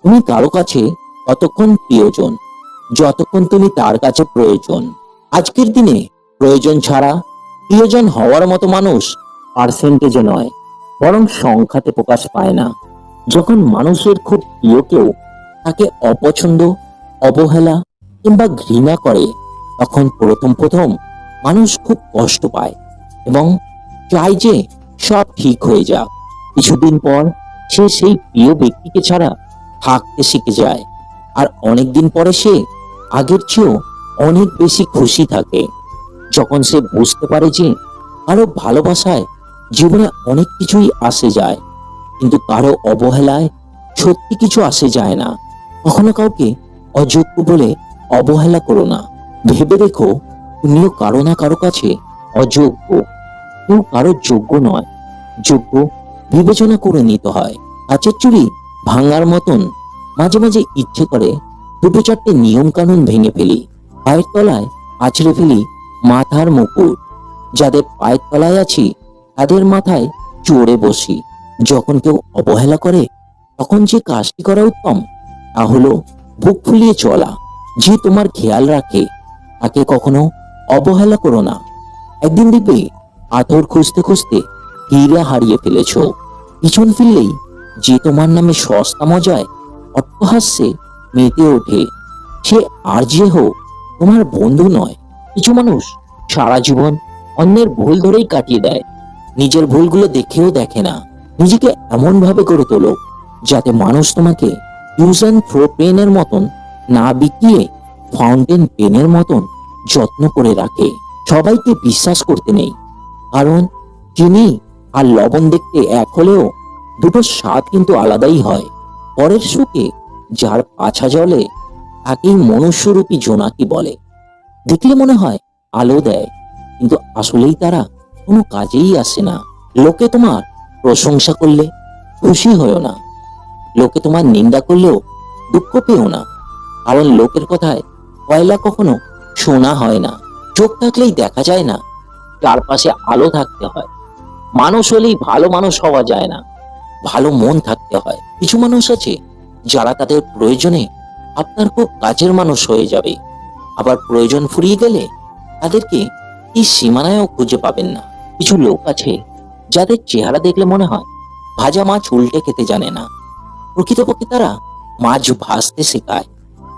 তুমি কারো কাছে ততক্ষণ প্রিয়জন যতক্ষণ তুমি তার কাছে প্রয়োজন। আজকের দিনে প্রয়োজন ছাড়া প্রিয়জন হওয়ার মতো মানুষ পার্সেন্টেজে নয়, বরং সংখ্যাতে প্রকাশ পায় না। যখন মানুষের খুব প্রিয় কেউ তাকে অপছন্দ, অবহেলা কিংবা ঘৃণা করে, তখন প্রথম প্রথম মানুষ খুব কষ্ট পায় এবং চায় যে সব ঠিক হয়ে যাক। কিছুদিন পর সে সেই প্রিয় ব্যক্তিকে ছাড়া থাকতে শিখে যায়, আর অনেকদিন পরে সে আগের চেয়েও অনেক বেশি খুশি থাকে। যখন সে বুঝতে পারে যে কারো ভালোবাসায় জীবনে অনেক কিছুই আসে যায়, কিন্তু কারো অবহেলায় সত্যি কিছু আসে যায় না। কখনো কাউকে অযোগ্য বলে অবহেলা করো না। ভেবে দেখো, তুমিও কারো না কারো কাছে অযোগ্য। কেউ কারো যোগ্য নয়, যোগ্য বিবেচনা করে নিতে হয়। কাচের চুড়ি ভাঙার মতন মাঝে মাঝে ইচ্ছে করে দুটো চারটে নিয়ম কানুন ভেঙে ফেলি। পায়ের তলায় আছড়ে ফেলি মাথার মুকুট। যাদের পায়ের তলায় আছি তাদের মাথায় চড়ে বসি। যখন কেউ অবহেলা করে, তখন যে কাজটি করা উত্তম তা হলো বুক ফুলিয়ে চলা। যে তোমার খেয়াল রাখে তাকে কখনো অবহেলা করো না। একদিন দেখবে পাথর খুঁজতে খুঁজতে হীরা হারিয়ে ফেলেছ। পিছন ফিরলেই যে তোমার নামে সস্তা মজায় অট্টহাস্যে মেতে ওঠে, সে আর যে হোক তোমার বন্ধু নয়। কিছু মানুষ সারা জীবন অন্যের ভুল ধরেই কাটিয়ে দেয়, নিজের ভুলগুলো দেখেও দেখে না। নিজেকে এমন ভাবে গড়ে তোলো যাতে মানুষ তোমাকে ইউজ অ্যান্ড থ্রো পেনের মতন না বিকিয়ে ফাউন্টেন পেনের মতন যত্ন করে রাখে। সবাইকে বিশ্বাস করতে নেই, কারণ চিনি আর লবণ দেখতে এক হলেও দুটো স্বাদ কিন্তু আলাদাই হয়। পরের সুখে যার পাছা জ্বলে তাকেই মনুষ্যরূপী জোনাকি বলে। দেখলে মনে হয় আলো দেয়, কিন্তু আসলেই তারা কোনো কাজেই আসে না। লোকে তোমার প্রশংসা করলে খুশি হয়েও না, লোকে তোমার নিন্দা করলেও দুঃখ পেও না, কারণ লোকের কথায় কয়লা কখনো শোনা হয় না। চোখ থাকলেই দেখা যায় না, চারপাশে আলো থাকতে হয়। মানুষ হলেই ভালো মানুষ হওয়া যায় না, ভালো মন থাকতে হয়। কিছু মানুষ আছে যারা তাদের প্রয়োজনে আপনার খুব কাছের মানুষ হয়ে যাবে, আবার প্রয়োজন ফুরিয়ে গেলে তাদেরকে এই সীমানায়ও খুঁজে পাবেন না। কিছু লোক আছে যাদের চেহারা দেখলে মনে হয় ভাজা মাছ উল্টে খেতে জানে না, প্রকৃতপক্ষে তারা মাছ ভাজতে শেখায়।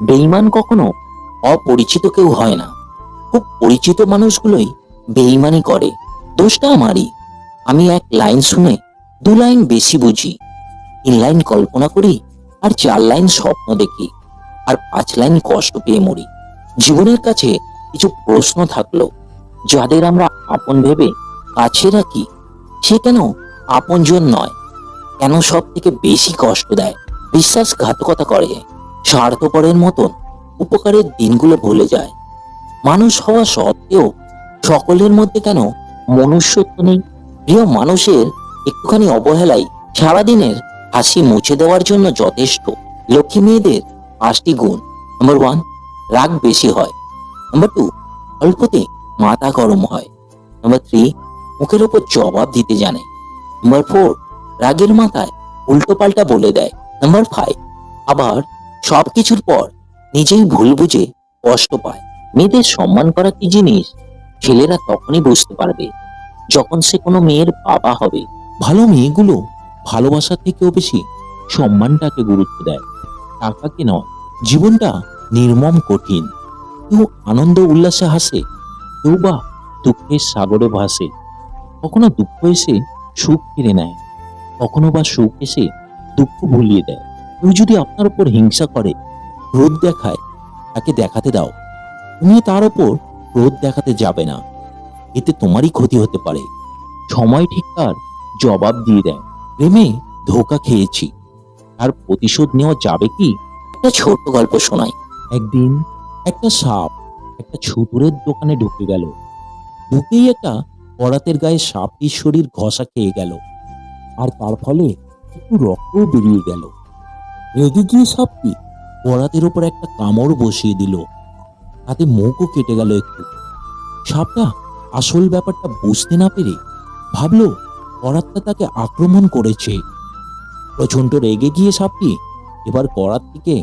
বেঈমান কখনো অপরিচিত কেউ হয় না, খুব পরিচিত মানুষগুলোই বেঈমানি করে। দোষটা আমারই। আমি এক লাইন শুনে 2 লাইন বেশি বুঝি, 3 লাইন কল্পনা করি, আর 4 লাইন স্বপ্ন দেখি, আর 5 লাইন কষ্ট পেয়ে মরি। জীবনের কাছে কিছু প্রশ্ন থাকলো, যাদের আমরা আপন ভেবে কাছে রাখি, সে কেন আপনজন নয়? কেন সব থেকে বেশি কষ্ট দেয়? বিশ্বাসঘাতকতা করে, স্বার্থপরের মতন উপকারের দিনগুলো ভুলে যায়। মানুষ হওয়া সত্ত্বেও সকলের মধ্যে কেন মনুষ্যত্ব নেই? প্রিয় মানুষের একটুখানি অবহেলাই সারাদিনের হাসি মুছে দেওয়ার জন্য যথেষ্ট। লক্ষ্মী মেয়েদের 5টি গুণ। নাম্বার 1, রাগ বেশি হয়। নাম্বার 2, অল্পতে মাথা গরম হয়। নাম্বার 3, মুখের উপর জবাব দিতে জানে। নাম্বার 4, রাগের মাথায় উল্টো পাল্টা বলে দেয়। নাম্বার 5, আবার সবকিছুর পর নিজেই ভুল বুঝে কষ্ট পায়। মেয়েদের সম্মান করা কি জিনিস ছেলেরা তখনই বুঝতে পারবে যখন সে কোনো মেয়ের বাবা হবে। ভালো মেয়েগুলো ভালোবাসার থেকেও বেশি সম্মানটাকে গুরুত্ব দেয়, টাকাকে নয়। জীবনটা নির্মম কঠিন। কেউ আনন্দ উল্লাসে হাসে, কেউ বা দুঃখের সাগরে ভাসে। কখনো দুঃখ এসে সুখ কেড়ে নেয়, কখনো বা সুখ এসে দুঃখ ভুলিয়ে দেয়। কেউ যদি আপনার উপর হিংসা করে, ক্রোধ দেখায়, তাকে দেখাতে দাও। তুমি তার উপর ক্রোধ দেখাতে যাবে না, এতে তোমারই ক্ষতি হতে পারে। সময় ঠিক তার জবাব দিয়ে দেয়। প্রেমে ধোঁকা খেয়েছি, তার প্রতিশোধ নেওয়া যাবে কি? একটা ছোট্ট গল্প শোনাই। একদিন একটা সাপ একটা ছুতুরের দোকানে ঢুকে গেল। ঢুকেই একটা করাতের গায়ে সাপটির শরীর ঘষা খেয়ে গেল, আর তার ফলে একটু রক্তও বেরিয়ে গেল। রেগে গিয়ে সাপটি করাতের ওপর একটা কামড় বসিয়ে দিল, তাতে মুখও কেটে গেল একটু। সাপটা আসল ব্যাপারটা বুঝতে না পেরে ভাবলো করাতটা তাকে আক্রমণ করেছে। প্রচন্ড রেগে গিয়ে সাপটি এবার করাত থেকে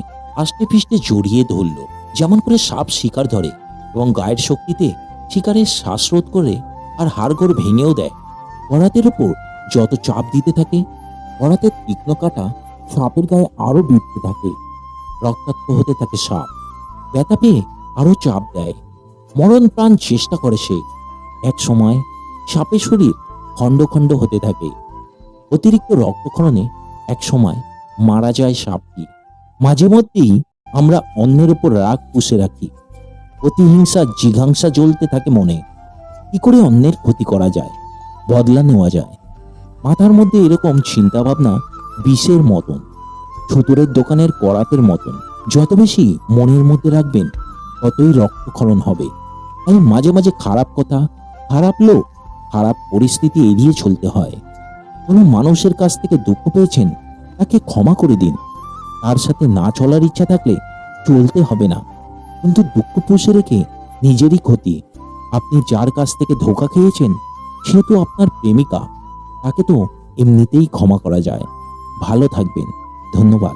আষ্টে পিষ্টে জড়িয়ে ধরল, যেমন করে সাপ শিকার ধরে এবং গায়ের শক্তিতে শিকারের শ্বাসরোধ করে আর হাড়গোড় ভেঙেও দেয়। করাতের ওপর যত চাপ দিতে থাকে, করাতের তীক্ষ্ণ কাঁটা সাপের গায়ে আরো বিঁধতে থাকে। রক্তাক্ত হতে থাকে সাপ, ব্যথা পেয়ে আরো চাপ দেয়। মরণ প্রাণ চেষ্টা করে সে। এক সময় সাপের শরীর খণ্ড খণ্ড হতে থাকে। অতিরিক্ত রক্তক্ষরণে এক সময় মারা যায় সাপটি। মাঝে মধ্যেই আমরা অন্যের ওপর রাগ পুষে রাখি, প্রতিহিংসা জিঘাংসা জ্বলতে থাকে মনে। কি করে অন্যের ক্ষতি করা যায়, বদলা নেওয়া যায়। মাথার মধ্যে এরকম চিন্তা ভাবনা বিষের মতন, ছুতুরের দোকানের করাতের মতন। যত বেশি মনের মধ্যে রাখবেন ততই রক্তক্ষরণ হবে। তাই মাঝে মাঝে খারাপ কথা, খারাপ লোক, খারাপ পরিস্থিতি এড়িয়ে চলতে হয়। কোনো মানুষের কাছ থেকে দুঃখ পেয়েছেন, তাকে ক্ষমা করে দিন। তার সাথে না চলার ইচ্ছা থাকলে চলতে হবে না, কিন্তু দুঃখ পুষে রেখে নিজেরই ক্ষতি। আপনি যার কাছ থেকে ধোঁকা খেয়েছেন সে তো আপনার প্রেমিকা, তাকে তো এমনিতেই ক্ষমা করা যায়। ভালো থাকবেন, ধন্যবাদ।